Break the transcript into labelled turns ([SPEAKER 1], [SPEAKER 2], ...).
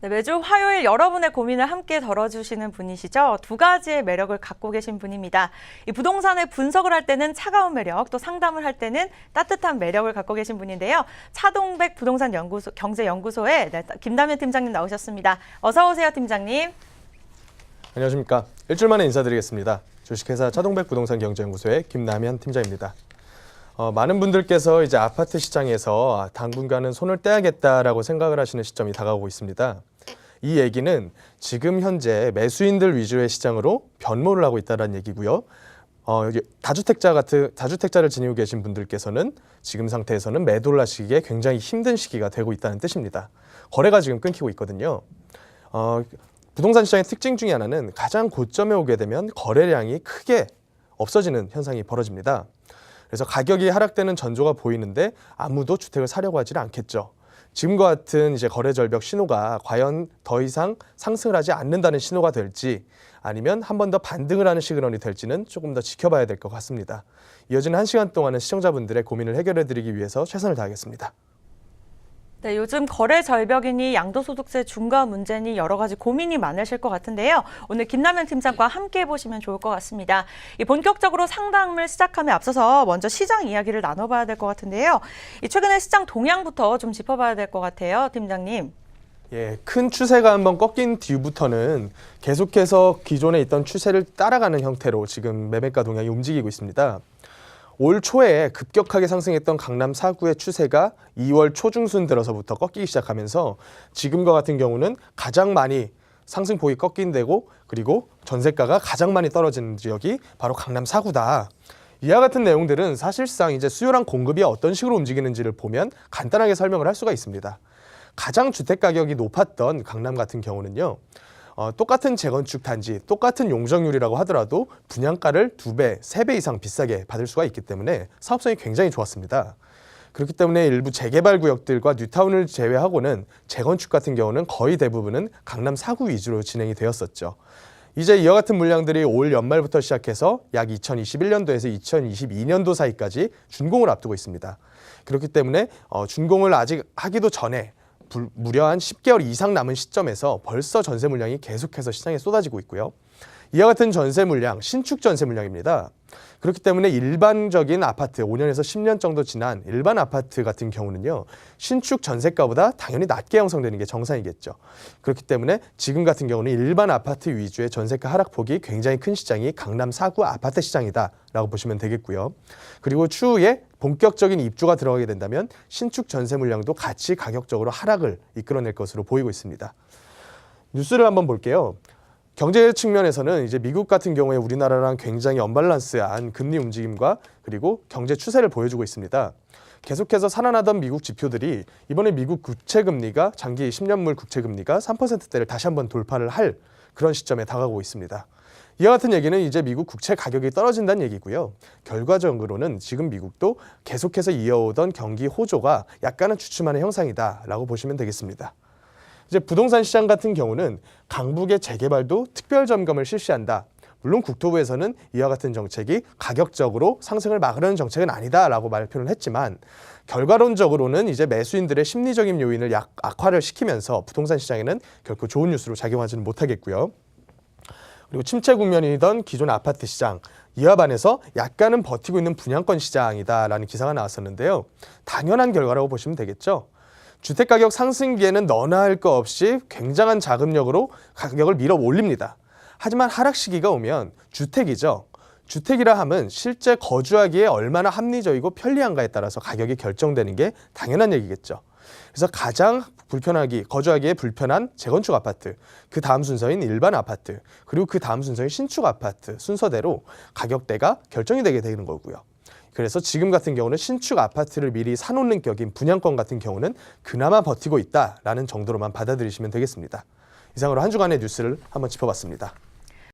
[SPEAKER 1] 네, 매주 화요일 여러분의 고민을 함께 덜어주시는 분이시죠. 두 가지의 매력을 갖고 계신 분입니다. 이 부동산의 분석을 할 때는 차가운 매력, 또 상담을 할 때는 따뜻한 매력을 갖고 계신 분인데요. 차동백 부동산 연구소, 경제연구소의 김남현 팀장님 나오셨습니다. 어서 오세요, 팀장님.
[SPEAKER 2] 안녕하십니까. 일주일 만에 인사드리겠습니다. 주식회사 차동백 부동산 경제연구소의 김남현 팀장입니다. 많은 분들께서 이제 아파트 시장에서 당분간은 손을 떼야겠다라고 생각을 하시는 시점이 다가오고 있습니다. 이 얘기는 지금 현재 매수인들 위주의 시장으로 변모를 하고 있다는 얘기고요. 다주택자를 지니고 계신 분들께서는 지금 상태에서는 매도를 하시기에 굉장히 힘든 시기가 되고 있다는 뜻입니다. 거래가 지금 끊기고 있거든요. 부동산 시장의 특징 중에 하나는 가장 고점에 오게 되면 거래량이 크게 없어지는 현상이 벌어집니다. 그래서 가격이 하락되는 전조가 보이는데 아무도 주택을 사려고 하지는 않겠죠. 지금과 같은 이제 거래 절벽 신호가 과연 더 이상 상승을 하지 않는다는 신호가 될지 아니면 한 번 더 반등을 하는 시그널이 될지는 조금 더 지켜봐야 될 것 같습니다. 이어지는 1시간 동안은 시청자분들의 고민을 해결해드리기 위해서 최선을 다하겠습니다.
[SPEAKER 1] 네, 요즘 거래 절벽이니 양도소득세 중과 문제니 여러 가지 고민이 많으실 것 같은데요. 오늘 김남현 팀장과 함께 해보시면 좋을 것 같습니다. 본격적으로 상담을 시작함에 앞서서 먼저 시장 이야기를 나눠봐야 될 것 같은데요. 최근에 시장 동향부터 좀 짚어봐야 될 것 같아요, 팀장님.
[SPEAKER 2] 예, 큰 추세가 한번 꺾인 뒤부터는 계속해서 기존에 있던 추세를 따라가는 형태로 지금 매매가 동향이 움직이고 있습니다. 올 초에 급격하게 상승했던 강남 4구의 추세가 2월 초중순 들어서부터 꺾이기 시작하면서 지금과 같은 경우는 가장 많이 상승폭이 꺾인 데고 그리고 전세가가 가장 많이 떨어지는 지역이 바로 강남 4구다. 이와 같은 내용들은 사실상 이제 수요랑 공급이 어떤 식으로 움직이는지를 보면 간단하게 설명을 할 수가 있습니다. 가장 주택 가격이 높았던 강남 같은 경우는요. 똑같은 재건축 단지, 똑같은 용적률이라고 하더라도 분양가를 2배, 3배 이상 비싸게 받을 수가 있기 때문에 사업성이 굉장히 좋았습니다. 그렇기 때문에 일부 재개발 구역들과 뉴타운을 제외하고는 재건축 같은 경우는 거의 대부분은 강남 4구 위주로 진행이 되었었죠. 이제 이와 같은 물량들이 올 연말부터 시작해서 약 2021년도에서 2022년도 사이까지 준공을 앞두고 있습니다. 그렇기 때문에 준공을 아직 하기도 전에 무려 한 10개월 이상 남은 시점에서 벌써 전세 물량이 계속해서 시장에 쏟아지고 있고요. 이와 같은 전세 물량, 신축 전세 물량입니다. 그렇기 때문에 일반적인 아파트, 5년에서 10년 정도 지난 일반 아파트 같은 경우는요. 신축 전세가보다 당연히 낮게 형성되는 게 정상이겠죠. 그렇기 때문에 지금 같은 경우는 일반 아파트 위주의 전세가 하락폭이 굉장히 큰 시장이 강남 4구 아파트 시장이다라고 보시면 되겠고요. 그리고 추후에 본격적인 입주가 들어가게 된다면 신축 전세 물량도 같이 가격적으로 하락을 이끌어낼 것으로 보이고 있습니다. 뉴스를 한번 볼게요. 경제 측면에서는 이제 미국 같은 경우에 우리나라랑 굉장히 언밸런스한 금리 움직임과 그리고 경제 추세를 보여주고 있습니다. 계속해서 살아나던 미국 지표들이 이번에 미국 국채금리가 장기 10년물 국채금리가 3%대를 다시 한번 돌파를 할 그런 시점에 다가오고 있습니다. 이와 같은 얘기는 이제 미국 국채 가격이 떨어진다는 얘기고요. 결과적으로는 지금 미국도 계속해서 이어오던 경기 호조가 약간은 주춤하는 형상이다라고 보시면 되겠습니다. 이제 부동산 시장 같은 경우는 강북의 재개발도 특별 점검을 실시한다. 물론 국토부에서는 이와 같은 정책이 가격적으로 상승을 막으려는 정책은 아니다라고 발표를 했지만 결과론적으로는 이제 매수인들의 심리적인 요인을 악화를 시키면서 부동산 시장에는 결코 좋은 뉴스로 작용하지는 못하겠고요. 그리고 침체 국면이던 기존 아파트 시장, 이와 반해서 약간은 버티고 있는 분양권 시장이다라는 기사가 나왔었는데요. 당연한 결과라고 보시면 되겠죠. 주택가격 상승기에는 너나 할 거 없이 굉장한 자금력으로 가격을 밀어 올립니다. 하지만 하락 시기가 오면 주택이죠. 주택이라 함은 실제 거주하기에 얼마나 합리적이고 편리한가에 따라서 가격이 결정되는 게 당연한 얘기겠죠. 그래서 가장 거주하기에 불편한 재건축 아파트, 그 다음 순서인 일반 아파트, 그리고 그 다음 순서인 신축 아파트 순서대로 가격대가 결정이 되게 되는 거고요. 그래서 지금 같은 경우는 신축 아파트를 미리 사놓는 격인 분양권 같은 경우는 그나마 버티고 있다라는 정도로만 받아들이시면 되겠습니다. 이상으로 한 주간의 뉴스를 한번 짚어봤습니다.